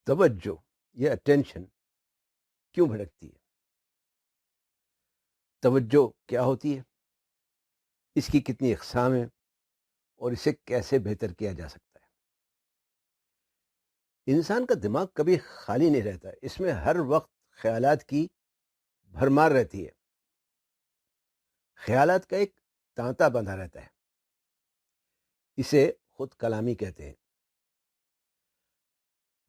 توجہ یا اٹینشن کیوں بھٹکتی ہے؟ توجہ کیا ہوتی ہے؟ اس کی کتنی اقسام ہیں اور اسے کیسے بہتر کیا جا سکتا ہے؟ انسان کا دماغ کبھی خالی نہیں رہتا، اس میں ہر وقت خیالات کی بھرمار رہتی ہے۔ خیالات کا ایک تانتا بندھا رہتا ہے، اسے خود کلامی کہتے ہیں۔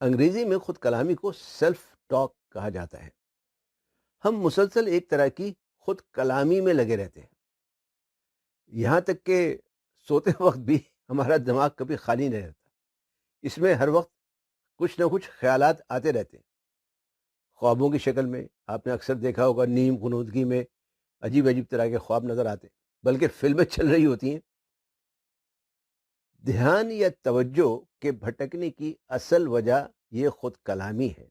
انگریزی میں خود کلامی کو سیلف ٹاک کہا جاتا ہے۔ ہم مسلسل ایک طرح کی خود کلامی میں لگے رہتے ہیں، یہاں تک کہ سوتے وقت بھی ہمارا دماغ کبھی خالی نہیں رہتا، اس میں ہر وقت کچھ نہ کچھ خیالات آتے رہتے ہیں۔ خوابوں کی شکل میں آپ نے اکثر دیکھا ہوگا، نیم غنودگی میں عجیب عجیب طرح کے خواب نظر آتے ہیں، بلکہ فلمیں چل رہی ہوتی ہیں۔ دھیان یا توجہ کے بھٹکنے کی اصل وجہ یہ خود کلامی ہے۔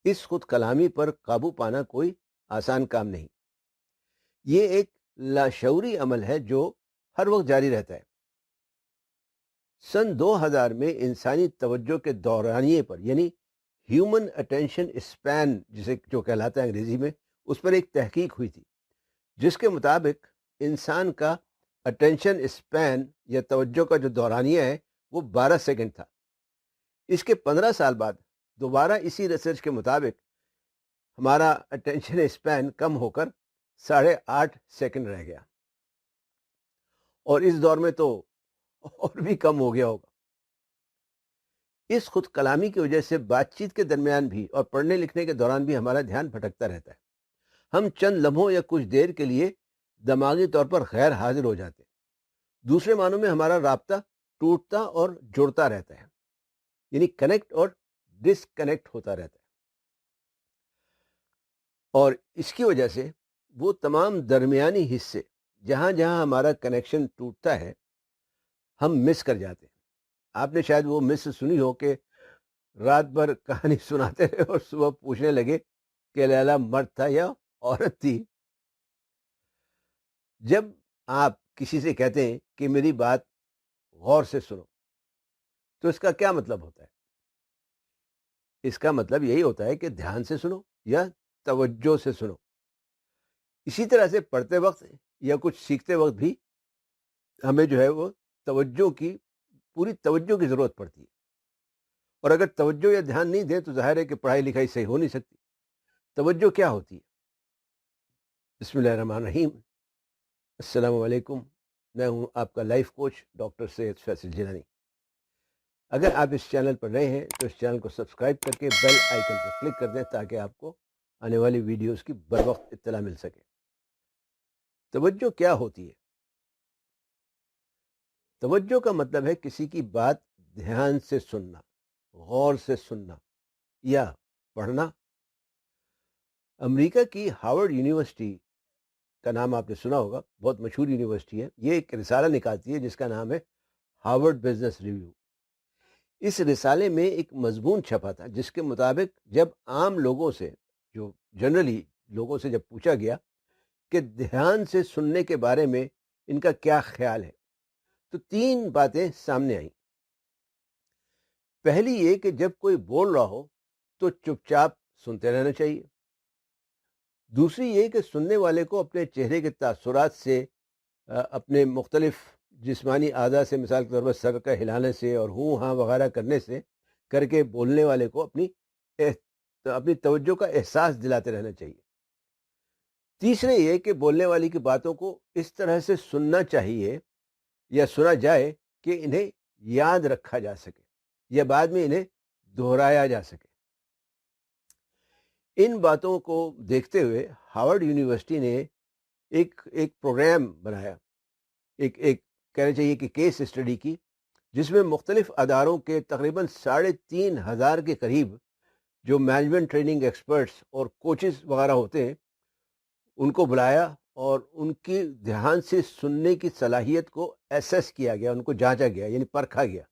اس خود کلامی پر قابو پانا کوئی آسان کام نہیں، یہ ایک لاشعوری عمل ہے جو ہر وقت جاری رہتا ہے۔ سن 2000 میں انسانی توجہ کے دورانیے پر، یعنی ہیومن اٹینشن اسپین جسے جو کہلاتا ہے انگریزی میں، اس پر ایک تحقیق ہوئی تھی جس کے مطابق انسان کا اٹینشن اسپین یا توجہ کا جو دورانیہ ہے وہ 12 سیکنڈ تھا۔ اس کے 15 سال بعد دوبارہ اسی ریسرچ کے مطابق ہمارا اٹینشن اسپین کم ہو کر 8.5 سیکنڈ رہ گیا، اور اس دور میں تو اور بھی کم ہو گیا ہوگا۔ اس خود کلامی کی وجہ سے بات چیت کے درمیان بھی اور پڑھنے لکھنے کے دوران بھی ہمارا دھیان بھٹکتا رہتا ہے۔ ہم چند لمحوں یا کچھ دیر کے لیے دماغی طور پر غیر حاضر ہو جاتے ہیں۔ دوسرے معنوں میں ہمارا رابطہ ٹوٹتا اور جڑتا رہتا ہے، یعنی کنیکٹ اور ڈس کنیکٹ ہوتا رہتا ہے، اور اس کی وجہ سے وہ تمام درمیانی حصے جہاں جہاں ہمارا کنیکشن ٹوٹتا ہے ہم مس کر جاتے ہیں۔ آپ نے شاید وہ مس سنی ہو کہ رات بھر کہانی سناتے رہے اور صبح پوچھنے لگے کہ لیلا مرد تھا یا عورت تھی۔ جب آپ کسی سے کہتے ہیں کہ میری بات غور سے سنو، تو اس کا کیا مطلب ہوتا ہے؟ اس کا مطلب یہی ہوتا ہے کہ دھیان سے سنو یا توجہ سے سنو۔ اسی طرح سے پڑھتے وقت یا کچھ سیکھتے وقت بھی ہمیں جو ہے وہ توجہ کی پوری توجہ کی ضرورت پڑتی ہے، اور اگر توجہ یا دھیان نہیں دیں تو ظاہر ہے کہ پڑھائی لکھائی صحیح ہو نہیں سکتی۔ توجہ کیا ہوتی ہے؟ بسم اللہ الرحمن الرحیم۔ السلام علیکم، میں ہوں آپ کا لائف کوچ ڈاکٹر سید فیصل جیلانی۔ اگر آپ اس چینل پر نئے ہیں تو اس چینل کو سبسکرائب کر کے بیل آئیکن پر کلک کر دیں تاکہ آپ کو آنے والی ویڈیوز کی بروقت اطلاع مل سکے۔ توجہ کیا ہوتی ہے؟ توجہ کا مطلب ہے کسی کی بات دھیان سے سننا، غور سے سننا یا پڑھنا۔ امریکہ کی ہارورڈ یونیورسٹی کا نام آپ نے سنا ہوگا، بہت مشہور یونیورسٹی ہے۔ یہ ایک رسالہ نکالتی ہے جس کا نام ہے ہارورڈ بزنس ریویو۔ اس رسالے میں ایک مضمون چھپا تھا جس کے مطابق جب عام لوگوں سے، جو جنرلی لوگوں سے جب پوچھا گیا کہ دھیان سے سننے کے بارے میں ان کا کیا خیال ہے، تو 3 باتیں سامنے آئیں۔ پہلی یہ کہ جب کوئی بول رہا ہو تو چپ چاپ سنتے رہنا چاہیے۔ دوسری یہ کہ سننے والے کو اپنے چہرے کے تاثرات سے، اپنے مختلف جسمانی اعضاء سے، مثال کے طور پر سر کا ہلانے سے اور ہوں ہاں وغیرہ کرنے سے کر کے بولنے والے کو اپنی توجہ کا احساس دلاتے رہنا چاہیے۔ تیسرے یہ کہ بولنے والی کی باتوں کو اس طرح سے سننا چاہیے یا سنا جائے کہ انہیں یاد رکھا جا سکے یا بعد میں انہیں دہرایا جا سکے۔ ان باتوں کو دیکھتے ہوئے ہارورڈ یونیورسٹی نے ایک پروگرام بنایا، ایک کہنا چاہیے کہ کیس اسٹڈی کی، جس میں مختلف اداروں کے تقریباً 3,500 کے قریب جو مینجمنٹ ٹریننگ ایکسپرٹس اور کوچز وغیرہ ہوتے ہیں ان کو بلایا اور ان کی دھیان سے سننے کی صلاحیت کو ایسس کیا گیا، ان کو جانچا گیا، یعنی پرکھا گیا۔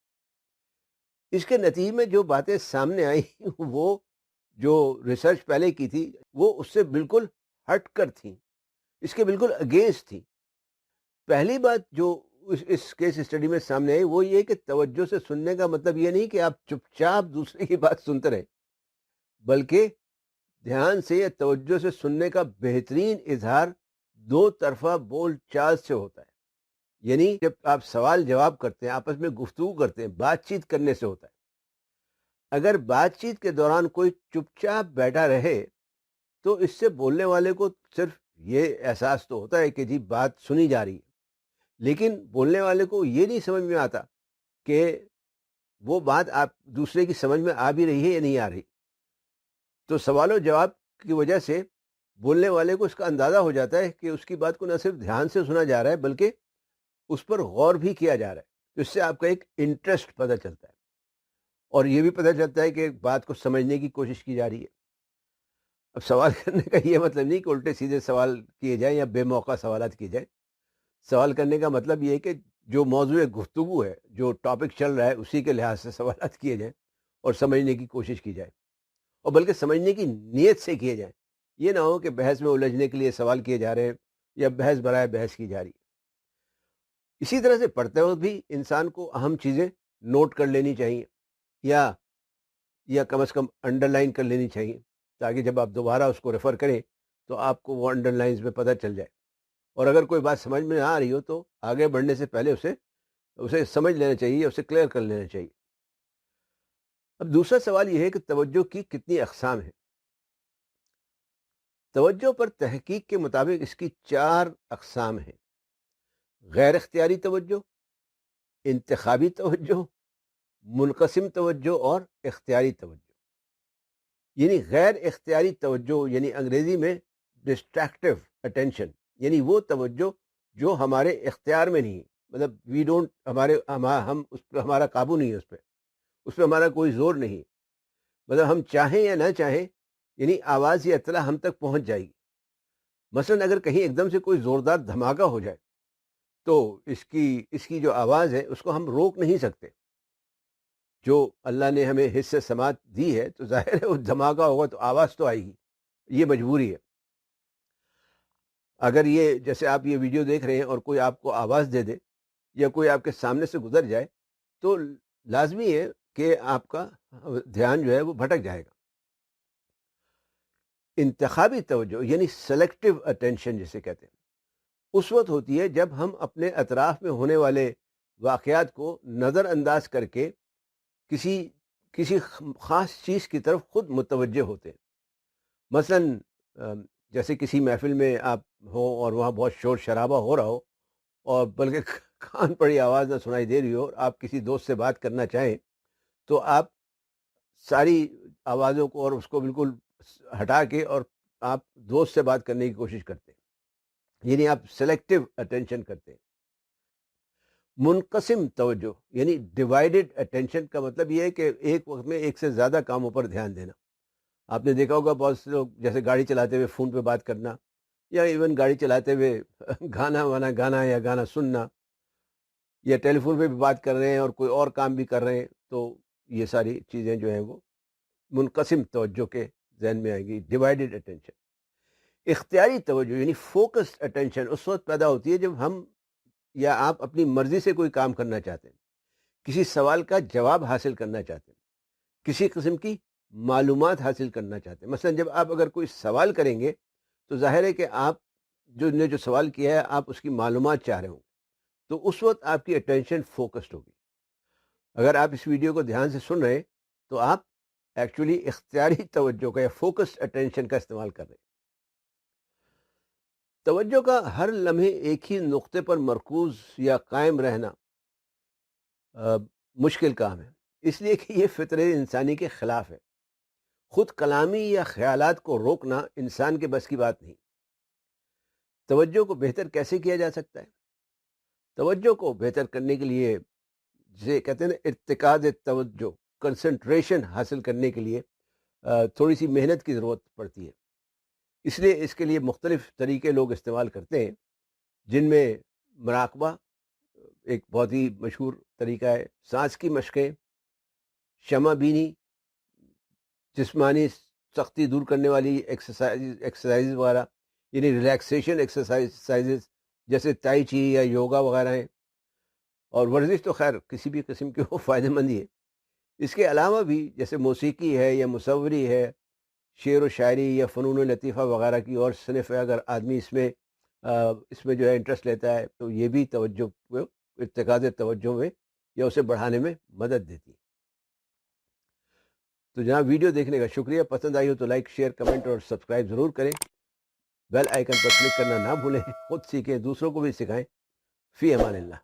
اس کے نتیجے میں جو باتیں سامنے آئیں وہ جو ریسرچ پہلے کی تھی وہ اس سے بالکل ہٹ کر تھیں، اس کے بالکل اگینسٹ تھیں۔ پہلی بات جو اس کیس اسٹڈی میں سامنے آئی وہ یہ کہ توجہ سے سننے کا مطلب یہ نہیں کہ آپ چپ چاپ دوسرے کی بات سنتے رہیں، بلکہ دھیان سے یا توجہ سے سننے کا بہترین اظہار دو طرفہ بول چال سے ہوتا ہے. یعنی جب آپ سوال جواب کرتے ہیں، آپس میں گفتگو کرتے ہیں، بات چیت کرنے سے ہوتا ہے. اگر بات چیت کے دوران کوئی چپ چاپ بیٹھا رہے تو اس سے بولنے والے کو صرف یہ احساس تو ہوتا ہے کہ جی بات سنی جا رہی ہے، لیکن بولنے والے کو یہ نہیں سمجھ میں آتا کہ وہ بات آپ دوسرے کی سمجھ میں آ بھی رہی ہے یا نہیں آ رہی. تو سوال و جواب کی وجہ سے بولنے والے کو اس کا اندازہ ہو جاتا ہے کہ اس کی بات کو نہ صرف دھیان سے سنا جا رہا ہے بلکہ اس پر غور بھی کیا جا رہا ہے. تو اس سے آپ کا ایک انٹرسٹ پتہ چلتا ہے اور یہ بھی پتہ چلتا ہے کہ بات کو سمجھنے کی کوشش کی جا رہی ہے. اب سوال کرنے کا یہ مطلب نہیں کہ الٹے سیدھے سوال کیے جائیں یا بے موقع سوالات کیے جائیں. سوال کرنے کا مطلب یہ ہے کہ جو موضوع گفتگو ہے، جو ٹاپک چل رہا ہے، اسی کے لحاظ سے سوالات کیے جائیں اور سمجھنے کی کوشش کی جائے، اور بلکہ سمجھنے کی نیت سے کیے جائیں. یہ نہ ہو کہ بحث میں الجھنے کے لیے سوال کیے جا رہے ہیں یا بحث برائے بحث کی جا رہی ہے. اسی طرح سے پڑھتے وقت بھی انسان کو اہم چیزیں نوٹ کر لینی چاہیے یا کم از کم انڈر لائن کر لینی چاہیے، تاکہ جب آپ دوبارہ اس کو ریفر کریں تو آپ کو وہ انڈر لائنز میں پتہ چل جائے. اور اگر کوئی بات سمجھ میں نہ آ رہی ہو تو آگے بڑھنے سے پہلے اسے سمجھ لینا چاہیے، اسے کلیئر کر لینا چاہیے. اب دوسرا سوال یہ ہے کہ توجہ کی کتنی اقسام ہیں. توجہ پر تحقیق کے مطابق اس کی 4 اقسام ہیں: غیر اختیاری توجہ، انتخابی توجہ، منقسم توجہ اور اختیاری توجہ. یعنی غیر اختیاری توجہ یعنی انگریزی میں ڈسٹریکٹیو اٹینشن، یعنی وہ توجہ جو ہمارے اختیار میں نہیں ہے، مطلب وی ڈونٹ ہم اس پہ ہمارا قابو نہیں ہے، اس پہ ہمارا کوئی زور نہیں ہے. مطلب ہم چاہیں یا نہ چاہیں، یعنی آواز یا اطلاع ہم تک پہنچ جائے گی. مثلا اگر کہیں ایک دم سے کوئی زوردار دھماکہ ہو جائے تو اس کی جو آواز ہے اس کو ہم روک نہیں سکتے. جو اللہ نے ہمیں حس سماعت دی ہے تو ظاہر ہے وہ دھماکہ ہوگا تو آواز تو آئے گی، یہ مجبوری ہے. اگر یہ جیسے آپ یہ ویڈیو دیکھ رہے ہیں اور کوئی آپ کو آواز دے دے یا کوئی آپ کے سامنے سے گزر جائے تو لازمی ہے کہ آپ کا دھیان جو ہے وہ بھٹک جائے گا. انتخابی توجہ یعنی سلیکٹیو اٹینشن جسے کہتے ہیں، اس وقت ہوتی ہے جب ہم اپنے اطراف میں ہونے والے واقعات کو نظر انداز کر کے کسی خاص چیز کی طرف خود متوجہ ہوتے ہیں. مثلا جیسے کسی محفل میں آپ ہو اور وہاں بہت شور شرابہ ہو رہا ہو اور بلکہ کان پڑی آواز نہ سنائی دے رہی ہو اور آپ کسی دوست سے بات کرنا چاہیں تو آپ ساری آوازوں کو اور اس کو بالکل ہٹا کے اور آپ دوست سے بات کرنے کی کوشش کرتے ہیں، یعنی آپ سلیکٹیو اٹینشن کرتے ہیں. منقسم توجہ یعنی ڈیوائیڈڈ اٹینشن کا مطلب یہ ہے کہ ایک وقت میں ایک سے زیادہ کاموں پر دھیان دینا. آپ نے دیکھا ہوگا بہت سے لوگ جیسے گاڑی چلاتے ہوئے فون پہ بات کرنا، یا ایون گاڑی چلاتے ہوئے گانا یا گانا سننا، یا ٹیلی فون پہ بھی بات کر رہے ہیں اور کوئی اور کام بھی کر رہے ہیں، تو یہ ساری چیزیں جو ہیں وہ منقسم توجہ کے ذہن میں آئے گی، ڈیوائیڈڈ اٹینشن. اختیاری توجہ یعنی فوکسڈ اٹینشن اس وقت پیدا ہوتی ہے جب ہم یا آپ اپنی مرضی سے کوئی کام کرنا چاہتے ہیں، کسی سوال کا جواب حاصل کرنا چاہتے ہیں، کسی قسم کی معلومات حاصل کرنا چاہتے ہیں. مثلا جب آپ اگر کوئی سوال کریں گے تو ظاہر ہے کہ آپ جو سوال کیا ہے آپ اس کی معلومات چاہ رہے ہوں، تو اس وقت آپ کی اٹینشن فوکسڈ ہوگی. اگر آپ اس ویڈیو کو دھیان سے سن رہے ہیں تو آپ ایکچولی اختیاری توجہ کا یا فوکسڈ اٹینشن کا استعمال کر رہے ہیں. توجہ کا ہر لمحے ایک ہی نقطے پر مرکوز یا قائم رہنا مشکل کام ہے، اس لیے کہ یہ فطرت انسانی کے خلاف ہے. خود کلامی یا خیالات کو روکنا انسان کے بس کی بات نہیں. توجہ کو بہتر کیسے کیا جا سکتا ہے؟ توجہ کو بہتر کرنے کے لیے جسے کہتے ہیں نا ارتکاز توجہ، کنسنٹریشن حاصل کرنے کے لیے تھوڑی سی محنت کی ضرورت پڑتی ہے. اس لیے اس کے لیے مختلف طریقے لوگ استعمال کرتے ہیں، جن میں مراقبہ ایک بہت ہی مشہور طریقہ ہے، سانس کی مشقیں، شمع بینی، جسمانی سختی دور کرنے والی ایکسرسائز وغیرہ یعنی ریلیکسیشن ایکسرسائز جیسے تائی چی یا یوگا وغیرہ ہیں، اور ورزش تو خیر کسی بھی قسم کی ہو فائدہ مند ہی ہے. اس کے علاوہ بھی جیسے موسیقی ہے یا مصوری ہے، شعر و شاعری یا فنون و لطیفہ وغیرہ کی اور صنف ہے، اگر آدمی اس میں جو ہے انٹرسٹ لیتا ہے تو یہ بھی توجہ کو ارتکاز توجہ میں یا اسے بڑھانے میں مدد دیتی ہے. تو جناب ویڈیو دیکھنے کا شکریہ. پسند آئی ہو تو لائک، شیئر، کمنٹ اور سبسکرائب ضرور کریں. بیل آئیکن پر کلک کرنا نہ بھولیں. خود سیکھیں، دوسروں کو بھی سکھائیں. فی امان اللہ.